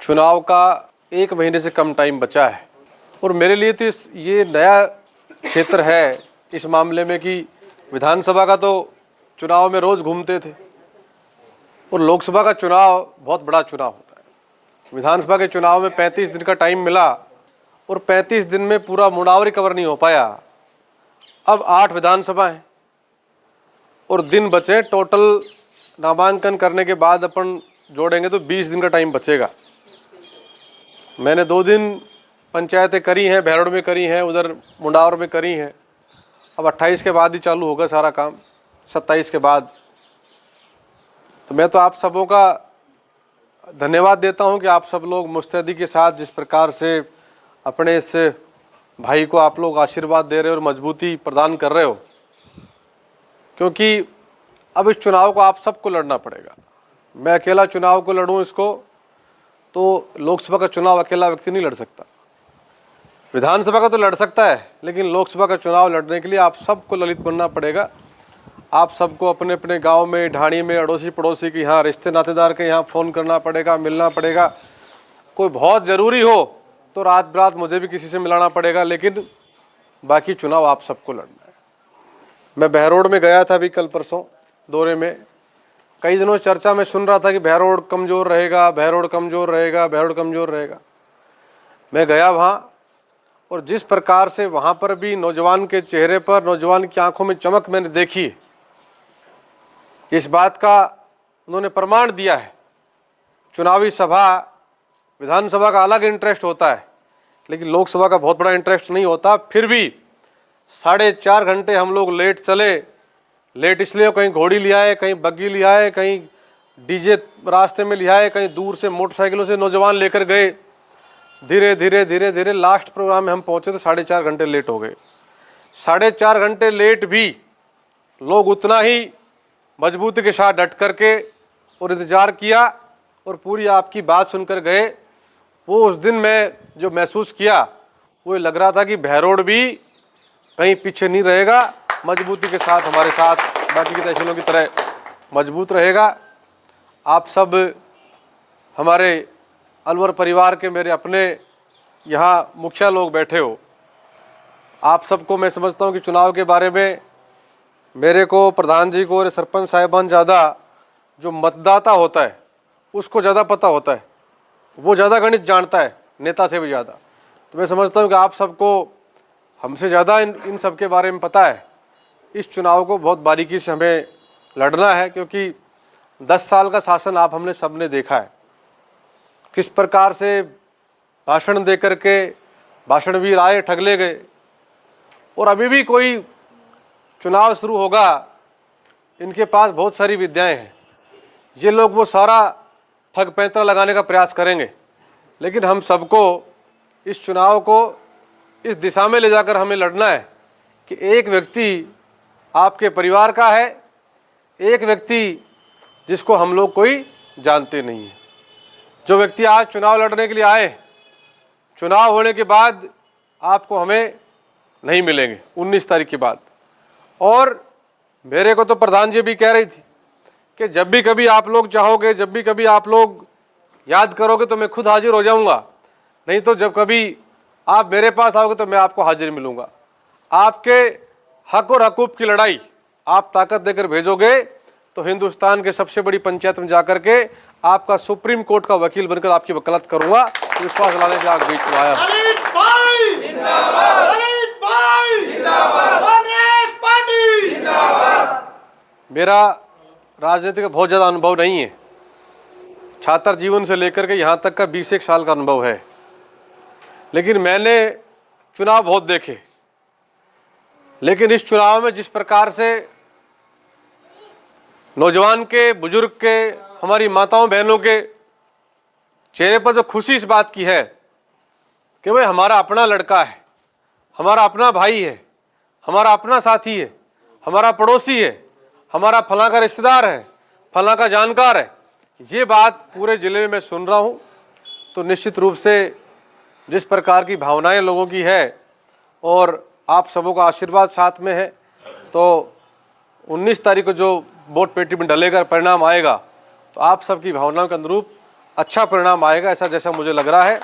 चुनाव का 1 महीने से कम टाइम बचा है और मेरे लिए तो ये नया क्षेत्र है इस मामले में कि विधानसभा का तो चुनाव में रोज़ घूमते थे और लोकसभा का चुनाव बहुत बड़ा चुनाव होता है। विधानसभा के चुनाव में 35 दिन का टाइम मिला और 35 दिन में पूरा मुड़ावरी कवर नहीं हो पाया। अब 8 विधानसभा हैं और दिन बचे, टोटल नामांकन करने के बाद अपन जोड़ेंगे तो 20 दिन का टाइम बचेगा। मैंने 2 दिन पंचायतें करी हैं, भैरोड़ में करी हैं, उधर मुंडावर में करी हैं। अब 28 के बाद ही चालू होगा सारा काम, 27 के बाद। तो मैं तो आप सबों का धन्यवाद देता हूं कि आप सब लोग मुस्तैदी के साथ जिस प्रकार से अपने इस भाई को आप लोग आशीर्वाद दे रहे हो और मजबूती प्रदान कर रहे हो, क्योंकि अब इस चुनाव को आप सबको लड़ना पड़ेगा। मैं अकेला चुनाव को लड़ूं इसको, तो लोकसभा का चुनाव अकेला व्यक्ति नहीं लड़ सकता। विधानसभा का तो लड़ सकता है, लेकिन लोकसभा का चुनाव लड़ने के लिए आप सबको ललित बनना पड़ेगा। आप सबको अपने अपने गांव में, ढाणी में, अड़ोसी पड़ोसी के यहाँ, रिश्ते नातेदार के यहाँ फ़ोन करना पड़ेगा, मिलना पड़ेगा। कोई बहुत ज़रूरी हो तो रात बरात मुझे भी किसी से मिलाना पड़ेगा, लेकिन बाकी चुनाव आप सबको लड़ना है। मैं बहरोड़ में गया था अभी कल परसों दौरे में। कई दिनों चर्चा में सुन रहा था कि बहरोड़ कमज़ोर रहेगा, बहरोड़ कमज़ोर रहेगा, बहरोड़ कमज़ोर रहेगा। मैं गया वहाँ और जिस प्रकार से वहाँ पर भी नौजवान के चेहरे पर, नौजवान की आंखों में चमक मैंने देखी, इस बात का उन्होंने प्रमाण दिया है। चुनावी सभा, विधानसभा का अलग इंटरेस्ट होता है, लेकिन लोकसभा का बहुत बड़ा इंटरेस्ट नहीं होता। फिर भी 4.5 घंटे हम लोग लेट चले। लेट इसलिए कहीं घोड़ी ले आए, कहीं बग्गी ले आए, कहीं डीजे रास्ते में ले आए, कहीं दूर से मोटरसाइकिलों से नौजवान लेकर गए। धीरे धीरे धीरे धीरे लास्ट प्रोग्राम में हम पहुँचे तो 4.5 घंटे लेट हो गए। 4.5 घंटे लेट भी लोग उतना ही मजबूती के साथ डट करके और इंतज़ार किया और पूरी आपकी बात सुनकर गए। वो उस दिन मैं जो महसूस किया, वो लग रहा था कि बहरोड़ भी कहीं पीछे नहीं रहेगा, मजबूती के साथ हमारे साथ बाकी की तहसीलों की तरह मजबूत रहेगा। आप सब हमारे अलवर परिवार के मेरे अपने यहाँ मुखिया लोग बैठे हो, आप सबको मैं समझता हूँ कि चुनाव के बारे में मेरे को, प्रधान जी को और सरपंच साहिबान ज़्यादा जो मतदाता होता है उसको ज़्यादा पता होता है, वो ज़्यादा गणित जानता है नेता से भी ज़्यादा। तो मैं समझता हूँ कि आप सबको हमसे ज़्यादा इन सब के बारे में पता है। इस चुनाव को बहुत बारीकी से हमें लड़ना है, क्योंकि 10 साल का शासन आप हमने सबने देखा है किस प्रकार से भाषण दे करके भाषणवीर आए, ठगले गए। और अभी भी कोई चुनाव शुरू होगा, इनके पास बहुत सारी विद्याएं हैं। ये लोग वो सारा ठग पैंतरा लगाने का प्रयास करेंगे, लेकिन हम सबको इस चुनाव को इस दिशा में ले जाकर हमें लड़ना है कि एक व्यक्ति आपके परिवार का है, एक व्यक्ति जिसको हम लोग कोई जानते नहीं है। जो व्यक्ति आज चुनाव लड़ने के लिए आए, चुनाव होने के बाद आपको हमें नहीं मिलेंगे 19 तारीख के बाद। और मेरे को तो प्रधान जी भी कह रही थी कि जब भी कभी आप लोग चाहोगे, जब भी कभी आप लोग याद करोगे तो मैं खुद हाजिर हो जाऊंगा, नहीं तो जब कभी आप मेरे पास आओगे तो मैं आपको हाजिर मिलूंगा। आपके हक और हकूक़ की लड़ाई आप ताकत देकर भेजोगे तो हिंदुस्तान के सबसे बड़ी पंचायत में जाकर के आपका सुप्रीम कोर्ट का वकील बनकर आपकी वकालत करूंगा। विश्वास दिलाने के लिए आगे बीच में आया। मेरा राजनीति का बहुत ज़्यादा अनुभव नहीं है, छात्र जीवन से लेकर के यहाँ तक का 20 साल का अनुभव है, लेकिन मैंने चुनाव बहुत देखे। लेकिन इस चुनाव में जिस प्रकार से नौजवान के, बुजुर्ग के, हमारी माताओं बहनों के चेहरे पर जो खुशी इस बात की है कि भाई हमारा अपना लड़का है, हमारा अपना भाई है, हमारा अपना साथी है, हमारा पड़ोसी है, हमारा फलां का रिश्तेदार है, फलां का जानकार है, ये बात पूरे ज़िले में मैं सुन रहा हूँ। तो निश्चित रूप से जिस प्रकार की भावनाएं लोगों की है और आप सबों का आशीर्वाद साथ में है, तो 19 तारीख को जो वोट पेटी में डलेगा, परिणाम आएगा, तो आप सबकी भावनाओं के अनुरूप अच्छा परिणाम आएगा, ऐसा जैसा मुझे लग रहा है।